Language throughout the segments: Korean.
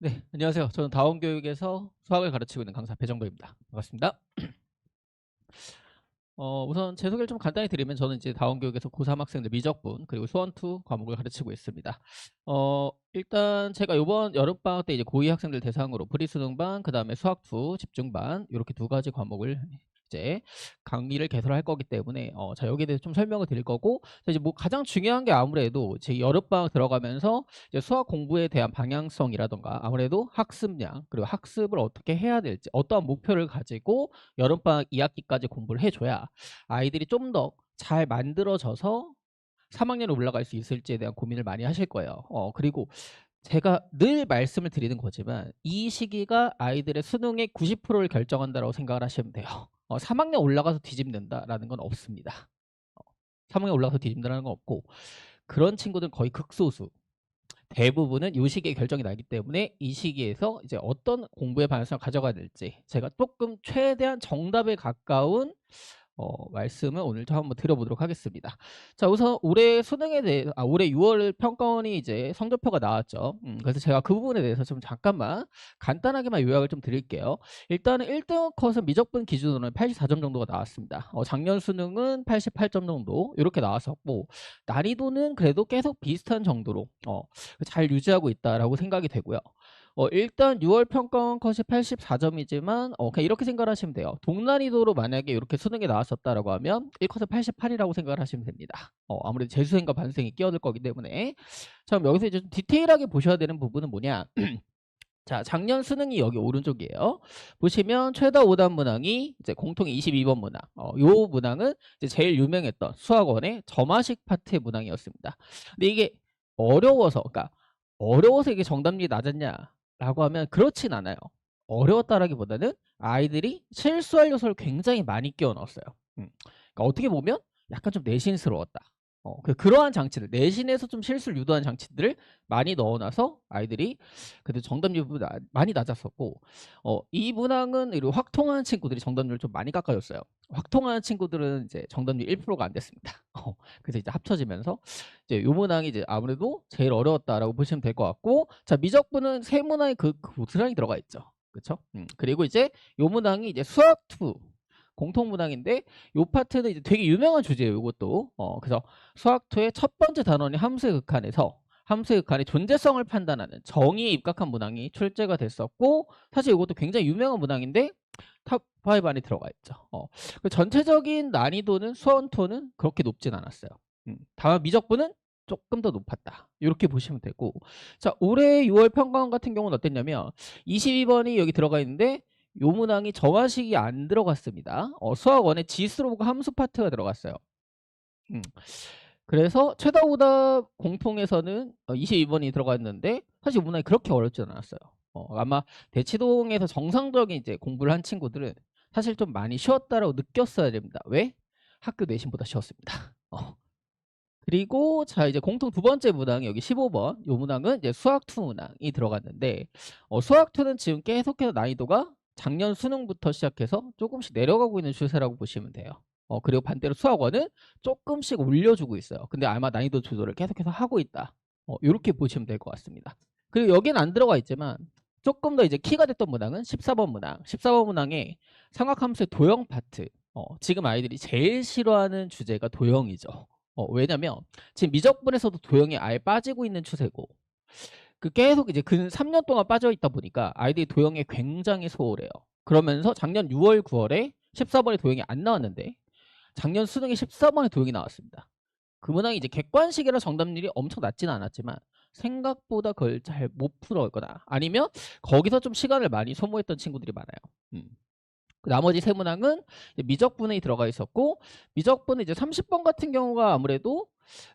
네, 안녕하세요. 저는 다원교육에서 수학을 가르치고 있는 강사 배정도입니다. 반갑습니다. 우선 제 소개를 좀 간단히 드리면 저는 이제 다원교육에서 고3 학생들 미적분 그리고 수원2 과목을 가르치고 있습니다. 일단 제가 이번 여름방학 때 이제 고2 학생들 대상으로 프리수능반, 그 다음에 수학2 집중반 이렇게 두 가지 과목을 이제 강의를 개설할 거기 때문에 자 여기에 대해서 좀 설명을 드릴 거고, 자, 이제 뭐 가장 중요한 게 아무래도 제 여름방학 들어가면서 이제 수학 공부에 대한 방향성이라던가 아무래도 학습량 그리고 학습을 어떻게 해야 될지 어떠한 목표를 가지고 여름방학 2학기까지 공부를 해줘야 아이들이 좀 더 잘 만들어져서 3학년에 올라갈 수 있을지에 대한 고민을 많이 하실 거예요. 그리고 제가 늘 말씀을 드리는 거지만 이 시기가 아이들의 수능의 90%를 결정한다고 생각을 하시면 돼요. 3학년 올라가서 뒤집는다라는 건 없습니다. 어, 3학년 올라가서 뒤집는다는 건 없고, 그런 친구들은 거의 극소수. 대부분은 이 시기에 결정이 나기 때문에 이 시기에서 이제 어떤 공부의 방향성을 가져가야 될지 제가 조금 최대한 정답에 가까운 말씀을 오늘 좀 한번 드려보도록 하겠습니다. 자, 우선 올해 수능에 대해 올해 6월 평가원이 이제 성적표가 나왔죠. 그래서 제가 그 부분에 대해서 좀 잠깐만 간단하게만 요약을 좀 드릴게요. 일단은 1등 컷은 미적분 기준으로는 84점 정도가 나왔습니다. 작년 수능은 88점 정도 이렇게 나왔었고, 난이도는 그래도 계속 비슷한 정도로 잘 유지하고 있다라고 생각이 되고요. 일단 6월 평가원 컷이 84점이지만 그냥 이렇게 생각을 하시면 돼요. 동난이도로 만약에 이렇게 수능에 나왔었다라고 하면 1컷은 88이라고 생각을 하시면 됩니다. 아무래도 재수생과 반수생이 끼어들 거기 때문에. 자, 그럼 여기서 이제 좀 디테일하게 보셔야 되는 부분은 뭐냐? 자, 작년 수능이 여기 오른쪽이에요. 보시면 최다 오답 문항이 이제 공통의 22번 문항. 요 문항은 이제 제일 유명했던 수학원의 점화식 파트의 문항이었습니다. 근데 이게 어려워서, 그러니까 어려워서 이게 정답률이 낮았냐라고 하면 그렇진 않아요. 어려웠다라기보다는 아이들이 실수할 요소를 굉장히 많이 끼워 넣었어요. 그러니까 어떻게 보면 약간 좀 내신스러웠다. 그러한 장치들, 내신에서 좀 실수를 유도한 장치들을 많이 넣어놔서 아이들이 그래도 정답률보다 많이 낮았었고, 이 문항은 이런 확통하는 친구들이 정답률을 좀 많이 깎아줬어요. 확통하는 친구들은 이제 정답률 1%가 안 됐습니다. 그래서 이제 합쳐지면서 이제 요 문항이 이제 아무래도 제일 어려웠다라고 보시면 될 것 같고, 자, 미적분은 세 문항이 그 고스란히 들어가 있죠. 그렇죠? 그리고 이제 요 문항이 이제 수학2 공통 문항인데, 요 파트는 이제 되게 유명한 주제예요. 이것도. 그래서 수학2의 첫 번째 단원이 함수의 극한에서 함수의 극한의 존재성을 판단하는 정의에 입각한 문항이 출제가 됐었고, 사실 이것도 굉장히 유명한 문항인데 탑5 안에 들어가 있죠. 그 전체적인 난이도는 수원2는 그렇게 높진 않았어요. 다만 미적분은 조금 더 높았다. 이렇게 보시면 되고, 자, 올해 6월 평가원 같은 경우는 어땠냐면 22번이 여기 들어가 있는데 요 문항이 점화식이 안 들어갔습니다. 수학원의 지수로가 함수 파트가 들어갔어요. 음. 그래서 최다 오답 공통에서는 22번이 들어갔는데 사실 문항이 그렇게 어렵지 않았어요. 아마 대치동에서 정상적인 이제 공부를 한 친구들은 사실 좀 많이 쉬웠다라고 느꼈어야 됩니다. 왜? 학교 내신보다 쉬웠습니다. 그리고 자, 이제 공통 두 번째 문항이 여기 15번 요 문항은 이제 수학2 문항이 들어갔는데, 수학2는 지금 계속해서 난이도가 작년 수능부터 시작해서 조금씩 내려가고 있는 추세라고 보시면 돼요. 그리고 반대로 수학원은 조금씩 올려주고 있어요. 근데 아마 난이도 조절을 계속해서 하고 있다. 이렇게 보시면 될 것 같습니다. 그리고 여기는 안 들어가 있지만 조금 더 이제 키가 됐던 문항은 14번 문항. 14번 문항에 삼각함수의 도형 파트. 지금 아이들이 제일 싫어하는 주제가 도형이죠. 왜냐면 지금 미적분에서도 도형이 아예 빠지고 있는 추세고, 그 계속 이제 근 3년 동안 빠져 있다 보니까 아이들이 도형에 굉장히 소홀해요. 그러면서 작년 6월, 9월에 14번에 도형이 안 나왔는데 작년 수능에 14번에 도형이 나왔습니다. 그 문항이 이제 객관식이라 정답률이 엄청 낮지는 않았지만 생각보다 그걸 잘 못 풀었거나 아니면 거기서 좀 시간을 많이 소모했던 친구들이 많아요. 나머지 세 문항은 미적분에 들어가 있었고, 미적분은 이제 30번 같은 경우가 아무래도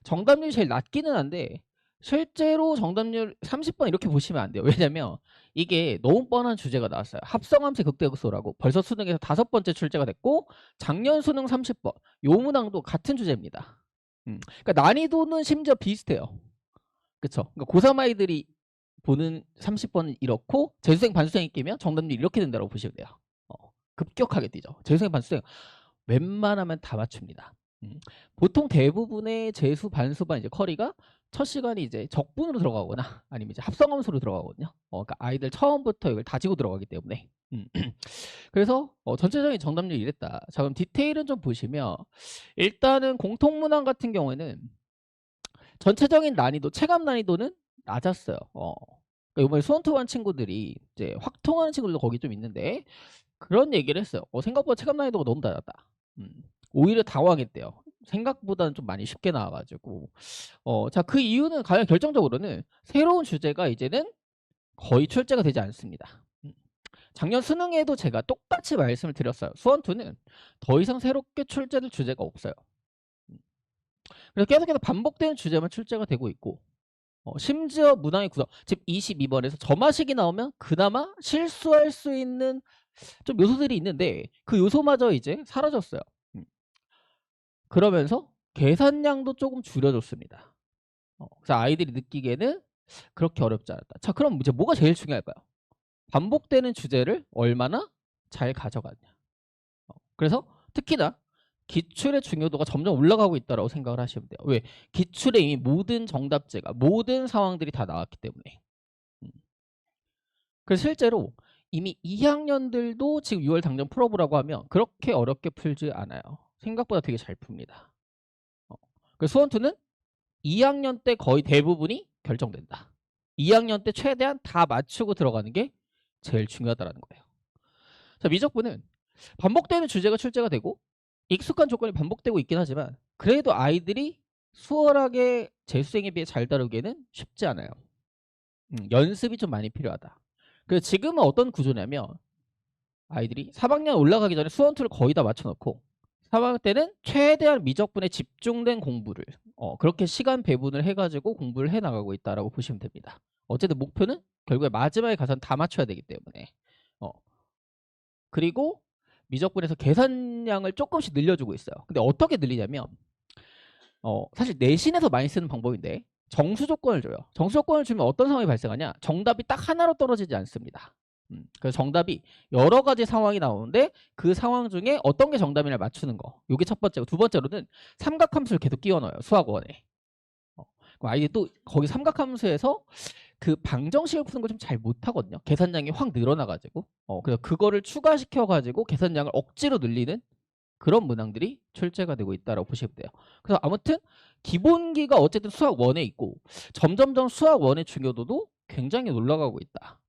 정답률이 제일 낮기는 한데 실제로 정답률 30번 이렇게 보시면 안 돼요. 왜냐면 이게 너무 뻔한 주제가 나왔어요. 합성함수의 극대극소라고 벌써 수능에서 5번째 출제가 됐고, 작년 수능 30번 요 문항도 같은 주제입니다. 그러니까 난이도는 심지어 비슷해요. 그쵸? 그러니까 고3 아이들이 보는 30번은 이렇고 재수생 반수생이 끼면 정답률이 이렇게 된다고 보시면 돼요. 급격하게 뛰죠. 재수생 반수생 웬만하면 다 맞춥니다. 보통 대부분의 재수 반수반 이제 커리가 첫 시간이 이제 적분으로 들어가거나 아니면 이제 합성함수로 들어가거든요. 그러니까 아이들 처음부터 이걸 다지고 들어가기 때문에. 그래서 전체적인 정답률이 이랬다. 자, 그럼 디테일은 좀 보시면 일단은 공통문항 같은 경우에는 전체적인 난이도, 체감 난이도는 낮았어요. 그러니까 이번에 수원투반 친구들이 이제 확통하는 친구들도 거기 좀 있는데 그런 얘기를 했어요. 생각보다 체감 난이도가 너무 낮았다. 오히려 당황했대요. 생각보다는 좀 많이 쉽게 나와가지고. 자, 그 이유는 가장 결정적으로는 새로운 주제가 이제는 거의 출제가 되지 않습니다. 작년 수능에도 제가 똑같이 말씀을 드렸어요. 수원2는 더 이상 새롭게 출제될 주제가 없어요. 그래서 계속해서 반복되는 주제만 출제가 되고 있고, 심지어 문항의 구성, 즉 22번에서 점화식이 나오면 그나마 실수할 수 있는 좀 요소들이 있는데 그 요소마저 이제 사라졌어요. 그러면서 계산량도 조금 줄여줬습니다. 그래서 아이들이 느끼기에는 그렇게 어렵지 않았다. 자, 그럼 이제 뭐가 제일 중요할까요? 반복되는 주제를 얼마나 잘 가져가냐. 그래서 특히나 기출의 중요도가 점점 올라가고 있다고 생각을 하시면 돼요. 왜? 기출에 이미 모든 정답제가 모든 상황들이 다 나왔기 때문에. 그래서 실제로 이미 2학년들도 지금 6월 당장 풀어보라고 하면 그렇게 어렵게 풀지 않아요. 생각보다 되게 잘 풉니다. 그래서 수원2는 2학년 때 거의 대부분이 결정된다. 2학년 때 최대한 다 맞추고 들어가는 게 제일 중요하다는 거예요. 자, 미적분은 반복되는 주제가 출제가 되고 익숙한 조건이 반복되고 있긴 하지만 그래도 아이들이 수월하게 재수생에 비해 잘 다루기에는 쉽지 않아요. 연습이 좀 많이 필요하다. 그래서 지금은 어떤 구조냐면 아이들이 3학년 올라가기 전에 수원2를 거의 다 맞춰놓고 3학년 때는 최대한 미적분에 집중된 공부를 그렇게 시간 배분을 해가지고 공부를 해나가고 있다라고 보시면 됩니다. 어쨌든 목표는 결국에 마지막에 가서는 다 맞춰야 되기 때문에 그리고 미적분에서 계산량을 조금씩 늘려주고 있어요. 근데 어떻게 늘리냐면 사실 내신에서 많이 쓰는 방법인데 정수 조건을 줘요. 정수 조건을 주면 어떤 상황이 발생하냐? 정답이 딱 하나로 떨어지지 않습니다. 그래서 정답이 여러 가지 상황이 나오는데 그 상황 중에 어떤 게 정답이냐 맞추는 거. 이게 첫 번째고 두 번째로는 삼각함수를 계속 끼워 넣어요. 수학원에. 아이들이 또 거기 삼각함수에서 그 방정식을 푸는 걸 좀 잘 못하거든요. 계산량이 확 늘어나가지고. 그래서 그거를 추가시켜가지고 계산량을 억지로 늘리는 그런 문항들이 출제가 되고 있다고 보시면 돼요. 그래서 아무튼 기본기가 어쨌든 수학 1에 있고 점점점 수학 1의 중요도도 굉장히 올라가고 있다.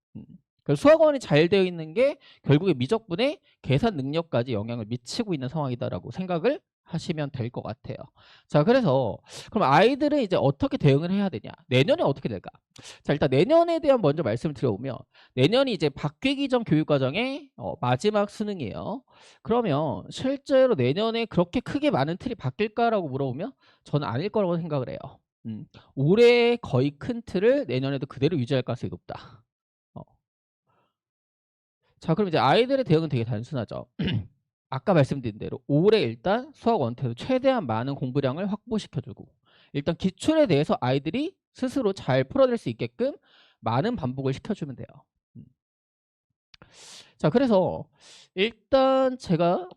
그래서 수학 1이 잘 되어 있는 게 결국에 미적분의 계산 능력까지 영향을 미치고 있는 상황이다라고 생각을 하시면 될 것 같아요. 자, 그래서 그럼 아이들은 이제 어떻게 대응을 해야 되냐? 내년에 어떻게 될까? 자, 일단 내년에 대한 먼저 말씀을 드려보면 내년이 이제 바뀌기 전 교육과정의 마지막 수능이에요. 그러면 실제로 내년에 그렇게 크게 많은 틀이 바뀔까라고 물어보면 저는 아닐 거라고 생각을 해요. 올해 거의 큰 틀을 내년에도 그대로 유지할 가능성이 높다. 자, 그럼 이제 아이들의 대응은 되게 단순하죠. 아까 말씀드린 대로 올해 일단 수학 원태로 최대한 많은 공부량을 확보시켜주고 일단 기출에 대해서 아이들이 스스로 잘 풀어낼 수 있게끔 많은 반복을 시켜주면 돼요. 자, 그래서 일단 제가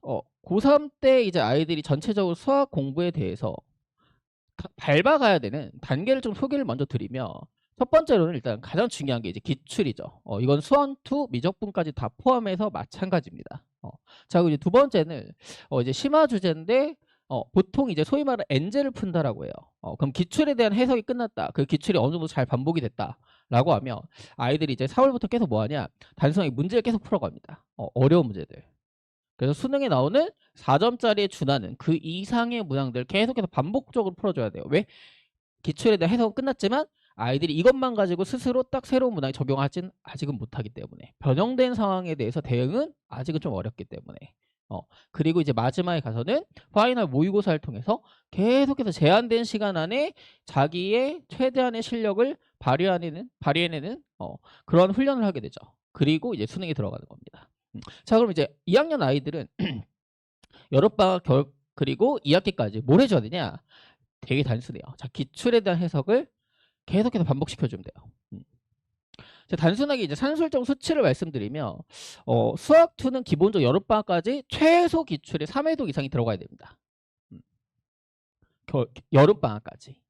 고3 때 이제 아이들이 전체적으로 수학 공부에 대해서 밟아가야 되는 단계를 좀 소개를 먼저 드리면 첫 번째로는 일단 가장 중요한 게 이제 기출이죠. 이건 수원2 미적분까지 다 포함해서 마찬가지입니다. 자, 그리고 이제 두 번째는 이제 심화 주제인데 보통 이제 소위 말하는 엔제를 푼다라고 해요. 그럼 기출에 대한 해석이 끝났다. 그 기출이 어느 정도 잘 반복이 됐다라고 하면 아이들이 이제 4월부터 계속 뭐하냐? 단순하게 문제를 계속 풀어갑니다. 어려운 문제들. 그래서 수능에 나오는 4점짜리에 준하는 그 이상의 문항들 계속해서 반복적으로 풀어줘야 돼요. 왜? 기출에 대한 해석은 끝났지만 아이들이 이것만 가지고 스스로 딱 새로운 문항에 적용하진 아직은 못하기 때문에 변형된 상황에 대해서 대응은 아직은 좀 어렵기 때문에 그리고 이제 마지막에 가서는 파이널 모의고사를 통해서 계속해서 제한된 시간 안에 자기의 최대한의 실력을 발휘해내는 그런 훈련을 하게 되죠. 그리고 이제 수능에 들어가는 겁니다. 자, 그럼 이제 2학년 아이들은 여름방학 그리고 2학기까지 뭘 해줘야 되냐? 되게 단순해요. 자, 기출에 대한 해석을 계속해서 반복시켜주면 돼요. 단순하게 이제 산술적 수치를 말씀드리면 수학2는 기본적으로 여름방학까지 최소 기출이 3회독 이상이 들어가야 됩니다. 여름방학까지.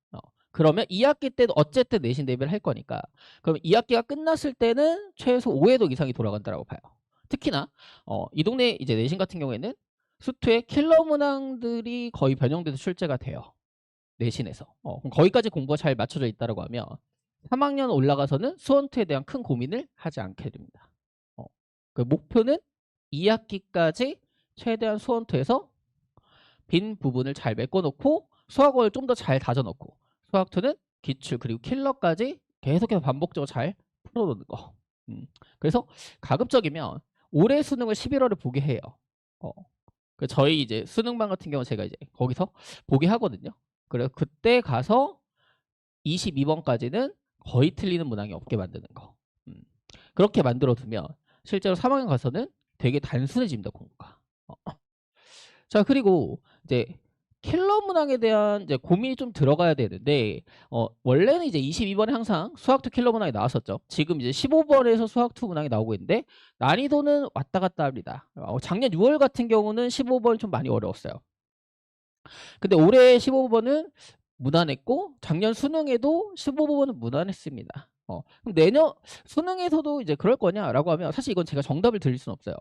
그러면 2학기 때도 어쨌든 내신 대비를 할 거니까 그럼 2학기가 끝났을 때는 최소 5회독 이상이 돌아간다라고 봐요. 특히나 이 동네 이제 내신 같은 경우에는 수투의 킬러 문항들이 거의 변형돼서 출제가 돼요. 내신에서. 그럼 거기까지 공부가 잘 맞춰져 있다라고 하면 3학년 올라가서는 수원투에 대한 큰 고민을 하지 않게 됩니다. 그 목표는 2학기까지 최대한 수원투에서 빈 부분을 잘 메꿔놓고 수학원을 좀 더 잘 다져놓고 수학2는 기출 그리고 킬러까지 계속해서 반복적으로 잘 풀어놓는 거. 그래서 가급적이면 올해 수능을 11월에 보게 해요. 저희 이제 수능반 같은 경우 제가 이제 거기서 보게 하거든요. 그래서 그때 가서 22번까지는 거의 틀리는 문항이 없게 만드는 거. 그렇게 만들어두면 실제로 3학년 가서는 되게 단순해집니다, 공부가. 자, 그리고 이제 킬러 문항에 대한 이제 고민이 좀 들어가야 되는데 원래는 이제 22번에 항상 수학2 킬러 문항이 나왔었죠. 지금 이제 15번에서 수학2 문항이 나오고 있는데 난이도는 왔다 갔다 합니다. 작년 6월 같은 경우는 15번 좀 많이 어려웠어요. 근데 올해 15번은 무난했고 작년 수능에도 15번은 무난했습니다. 그럼 내년 수능에서도 이제 그럴 거냐라고 하면 사실 이건 제가 정답을 드릴 수는 없어요.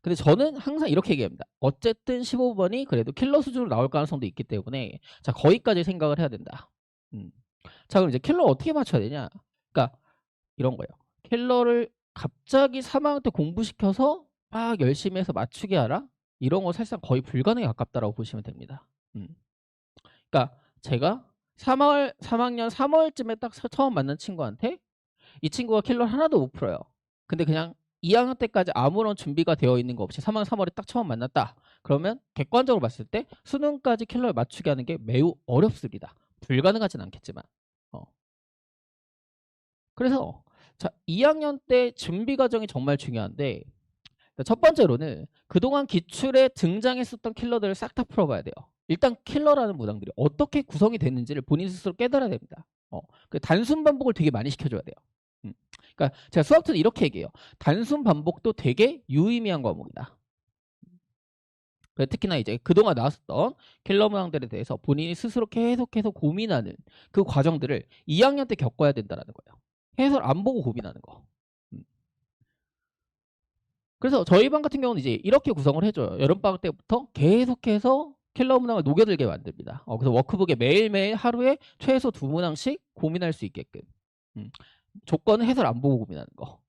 근데 저는 항상 이렇게 얘기합니다. 어쨌든 15번이 그래도 킬러 수준으로 나올 가능성도 있기 때문에 자 거기까지 생각을 해야 된다. 자 그럼 이제 킬러 어떻게 맞춰야 되냐? 그러니까 이런 거예요. 킬러를 갑자기 3학년 때 공부시켜서 막 열심히 해서 맞추게 하라? 이런 거 사실상 거의 불가능에 가깝다라고 보시면 됩니다. 그러니까 제가 3학년 3월쯤에 딱 처음 만난 친구한테 이 친구가 킬러를 하나도 못 풀어요. 근데 그냥 2학년 때까지 아무런 준비가 되어 있는 거 없이 3학년 3월에 딱 처음 만났다. 그러면 객관적으로 봤을 때 수능까지 킬러를 맞추게 하는 게 매우 어렵습니다. 불가능하진 않겠지만. 그래서 자 2학년 때 준비 과정이 정말 중요한데 첫 번째로는 그동안 기출에 등장했었던 킬러들을 싹 다 풀어봐야 돼요. 일단 킬러라는 문항들이 어떻게 구성이 됐는지를 본인 스스로 깨달아야 됩니다. 그 단순 반복을 되게 많이 시켜줘야 돼요. 그러니까 제가 수학투는 이렇게 얘기해요. 단순 반복도 되게 유의미한 과목이다. 특히나 이제 그동안 나왔었던 킬러 문항들에 대해서 본인이 스스로 계속해서 고민하는 그 과정들을 2학년 때 겪어야 된다는 거예요. 해설 안 보고 고민하는 거. 그래서 저희 반 같은 경우는 이제 이렇게 구성을 해줘요. 여름방학 때부터 계속해서 킬러 문항을 녹여들게 만듭니다. 그래서 워크북에 매일매일 하루에 최소 2문항씩 고민할 수 있게끔. 조건은 해설 안 보고 고민하는 거.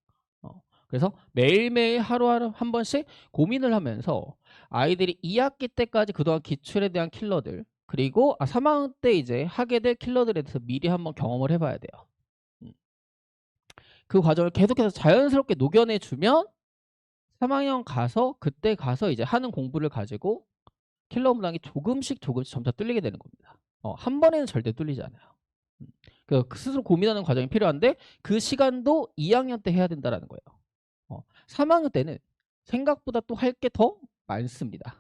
그래서 매일매일 하루하루 한 번씩 고민을 하면서 아이들이 2학기 때까지 그동안 기출에 대한 킬러들 그리고 3학년 때 이제 하게 될 킬러들에 대해서 미리 한번 경험을 해봐야 돼요. 그 과정을 계속해서 자연스럽게 녹여내주면 3학년 가서 그때 가서 이제 하는 공부를 가지고 킬러 문항이 조금씩 점차 뚫리게 되는 겁니다. 한 번에는 절대 뚫리지 않아요. 그 스스로 고민하는 과정이 필요한데 그 시간도 2학년 때 해야 된다는 거예요. 3학년 때는 생각보다 또 할 게 더 많습니다.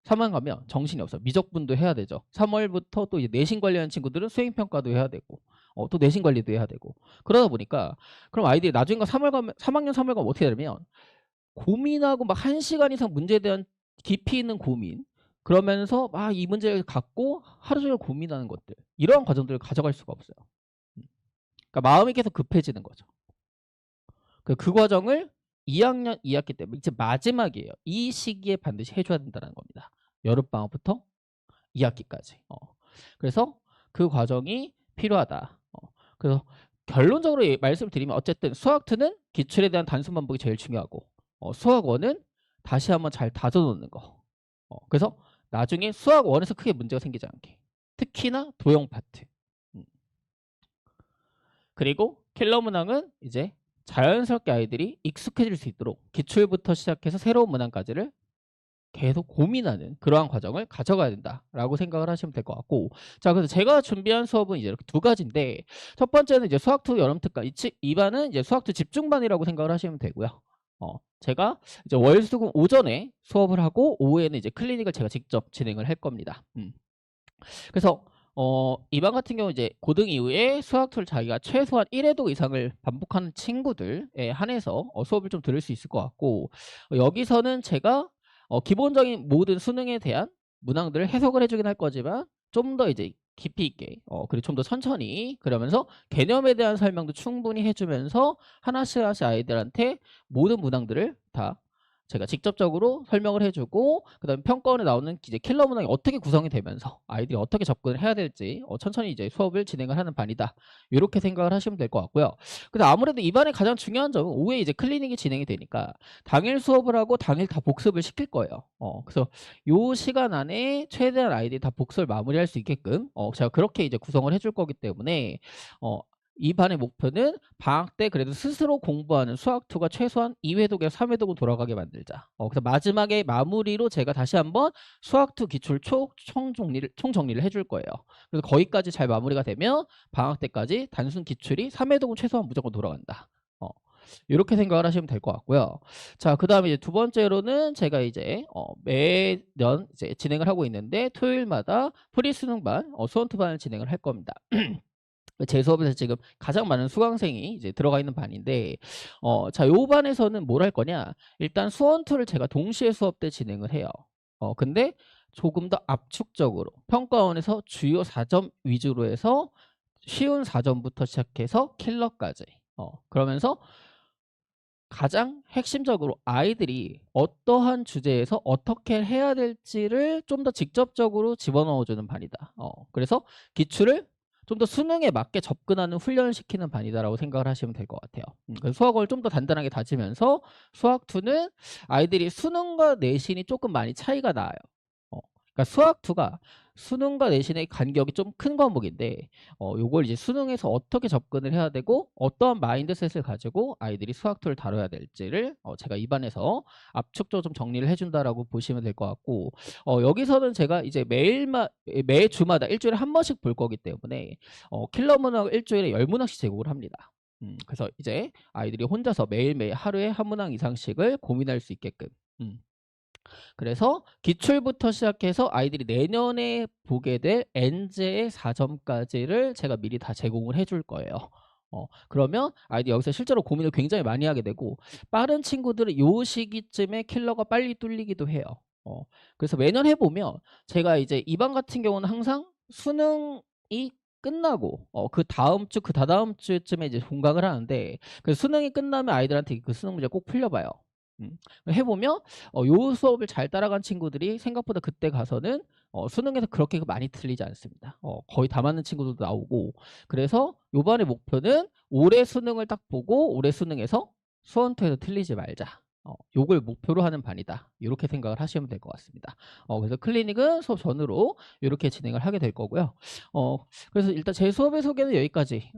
3학년 가면 정신이 없어요. 미적분도 해야 되죠. 3월부터 또 이제 내신 관리하는 친구들은 수행평가도 해야 되고 또 내신 관리도 해야 되고 그러다 보니까 그럼 아이들이 나중에 3학년 3월 가면 어떻게 되냐면 고민하고 막 1시간 이상 문제에 대한 깊이 있는 고민 그러면서 막 이 문제를 갖고 하루 종일 고민하는 것들 이러한 과정들을 가져갈 수가 없어요. 그러니까 마음이 계속 급해지는 거죠. 그 과정을 2학년 2학기 때 이제 마지막이에요. 이 시기에 반드시 해줘야 된다는 겁니다. 여름방학부터 2학기까지. 그래서 그 과정이 필요하다. 그래서 결론적으로 말씀을 드리면 어쨌든 수학2는 기출에 대한 단순 반복이 제일 중요하고 수학1은 다시 한번 잘 다져놓는 거. 그래서 나중에 수학1에서 크게 문제가 생기지 않게. 특히나 도형 파트. 그리고 킬러 문항은 이제 자연스럽게 아이들이 익숙해질 수 있도록 기출부터 시작해서 새로운 문항까지를 계속 고민하는 그러한 과정을 가져가야 된다라고 생각을 하시면 될 것 같고 자 그래서 제가 준비한 수업은 이제 이렇게 두 가지인데 첫 번째는 이제 수학2 여름특강 2반은 이제 수학2 집중반이라고 생각을 하시면 되고요. 제가 이제 월수금 오전에 수업을 하고 오후에는 이제 클리닉을 제가 직접 진행을 할 겁니다. 그래서 이반 같은 경우 이제 고등 이후에 수학2를 자기가 최소한 1회독 이상을 반복하는 친구들에 한해서 수업을 좀 들을 수 있을 것 같고 여기서는 제가 기본적인 모든 수능에 대한 문항들을 해석을 해주긴 할 거지만 좀 더 이제 깊이 있게 그리고 좀 더 천천히 그러면서 개념에 대한 설명도 충분히 해주면서 하나씩 하나씩 아이들한테 모든 문항들을 다 제가 직접적으로 설명을 해주고 그다음에 평가원에 나오는 이제 킬러 문항이 어떻게 구성이 되면서 아이들이 어떻게 접근을 해야 될지 천천히 이제 수업을 진행을 하는 반이다. 이렇게 생각을 하시면 될 것 같고요. 근데 아무래도 이반의 가장 중요한 점은 오후에 이제 클리닉이 진행이 되니까 당일 수업을 하고 당일 다 복습을 시킬 거예요. 그래서 요 시간 안에 최대한 아이들이 다 복습을 마무리할 수 있게끔 제가 그렇게 이제 구성을 해줄 거기 때문에 이 반의 목표는 방학 때 그래도 스스로 공부하는 수학2가 최소한 2회독에서 3회독은 돌아가게 만들자. 그래서 마지막에 마무리로 제가 다시 한번 수학2 기출 총정리를 해줄 거예요. 그래서 거기까지 잘 마무리가 되면 방학 때까지 단순 기출이 3회독은 최소한 무조건 돌아간다. 이렇게 생각을 하시면 될 것 같고요. 자, 그 다음에 이제 두 번째로는 제가 이제 매년 이제 진행을 하고 있는데 토요일마다 프리수능반, 수원투반을 진행을 할 겁니다. 제 수업에서 지금 가장 많은 수강생이 이제 들어가 있는 반인데, 자, 요 반에서는 뭘 할 거냐? 일단 수원2를 제가 동시에 수업 때 진행을 해요. 근데 조금 더 압축적으로 평가원에서 주요 4점 위주로 해서 쉬운 4점부터 시작해서 킬러까지. 그러면서 가장 핵심적으로 아이들이 어떠한 주제에서 어떻게 해야 될지를 좀 더 직접적으로 집어넣어주는 반이다. 그래서 기출을 좀 더 수능에 맞게 접근하는 훈련을 시키는 반이다라고 생각을 하시면 될 것 같아요. 그래서 수학을 좀 더 단단하게 다지면서 수학2는 아이들이 수능과 내신이 조금 많이 차이가 나요. 그러니까 수학2가 수능과 내신의 간격이 좀 큰 과목인데 요걸 이제 수능에서 어떻게 접근을 해야 되고 어떠한 마인드셋을 가지고 아이들이 수학2를 다뤄야 될지를 제가 입안에서 압축적으로 좀 정리를 해준다라고 보시면 될 것 같고 여기서는 제가 이제 매 주마다 일주일에 한 번씩 볼 거기 때문에 킬러 문항을 일주일에 10문항씩 제공을 합니다. 그래서 이제 아이들이 혼자서 매일매일 하루에 한 문항 이상씩을 고민할 수 있게끔 그래서 기출부터 시작해서 아이들이 내년에 보게 될 엔제의 4점까지를 제가 미리 다 제공을 해줄 거예요. 그러면 아이들이 여기서 실제로 고민을 굉장히 많이 하게 되고 빠른 친구들은 요 시기쯤에 킬러가 빨리 뚫리기도 해요. 그래서 매년 해보면 제가 이제 이반 같은 경우는 항상 수능이 끝나고 그 다음 주, 그 다다음 주쯤에 이제 종강을 하는데 그 수능이 끝나면 아이들한테 그 수능 문제 꼭 풀려봐요. 해보면 요 수업을 잘 따라간 친구들이 생각보다 그때 가서는 수능에서 그렇게 많이 틀리지 않습니다. 거의 다 맞는 친구들도 나오고 그래서 요번에 목표는 올해 수능을 딱 보고 올해 수능에서 수원투에서 틀리지 말자. 요걸 목표로 하는 반이다. 이렇게 생각을 하시면 될 것 같습니다. 그래서 클리닉은 수업 전으로 이렇게 진행을 하게 될 거고요. 그래서 일단 제 수업의 소개는 여기까지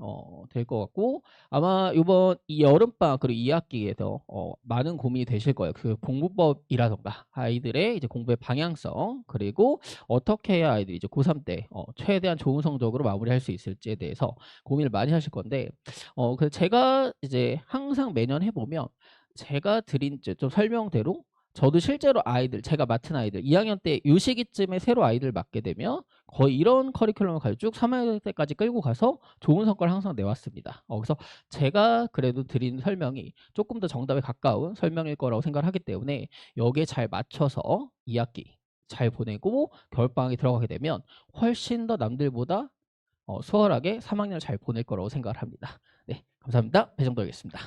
될 것 같고 아마 이번 이 여름방학 그리고 2학기에도 많은 고민이 되실 거예요. 그 공부법이라던가 아이들의 이제 공부의 방향성 그리고 어떻게 해야 아이들이 이제 고3 때 최대한 좋은 성적으로 마무리할 수 있을지에 대해서 고민을 많이 하실 건데 그래서 제가 이제 항상 매년 해보면 제가 드린 좀 설명대로 저도 실제로 아이들 제가 맡은 아이들 2학년 때 이 시기쯤에 새로 아이들 맡게 되면 거의 이런 커리큘럼을 가지고 쭉 3학년 때까지 끌고 가서 좋은 성과를 항상 내왔습니다. 그래서 제가 그래도 드린 설명이 조금 더 정답에 가까운 설명일 거라고 생각을 하기 때문에 여기에 잘 맞춰서 2학기 잘 보내고 겨울방학에 들어가게 되면 훨씬 더 남들보다 수월하게 3학년을 잘 보낼 거라고 생각을 합니다. 네, 감사합니다. 배정도 하겠습니다.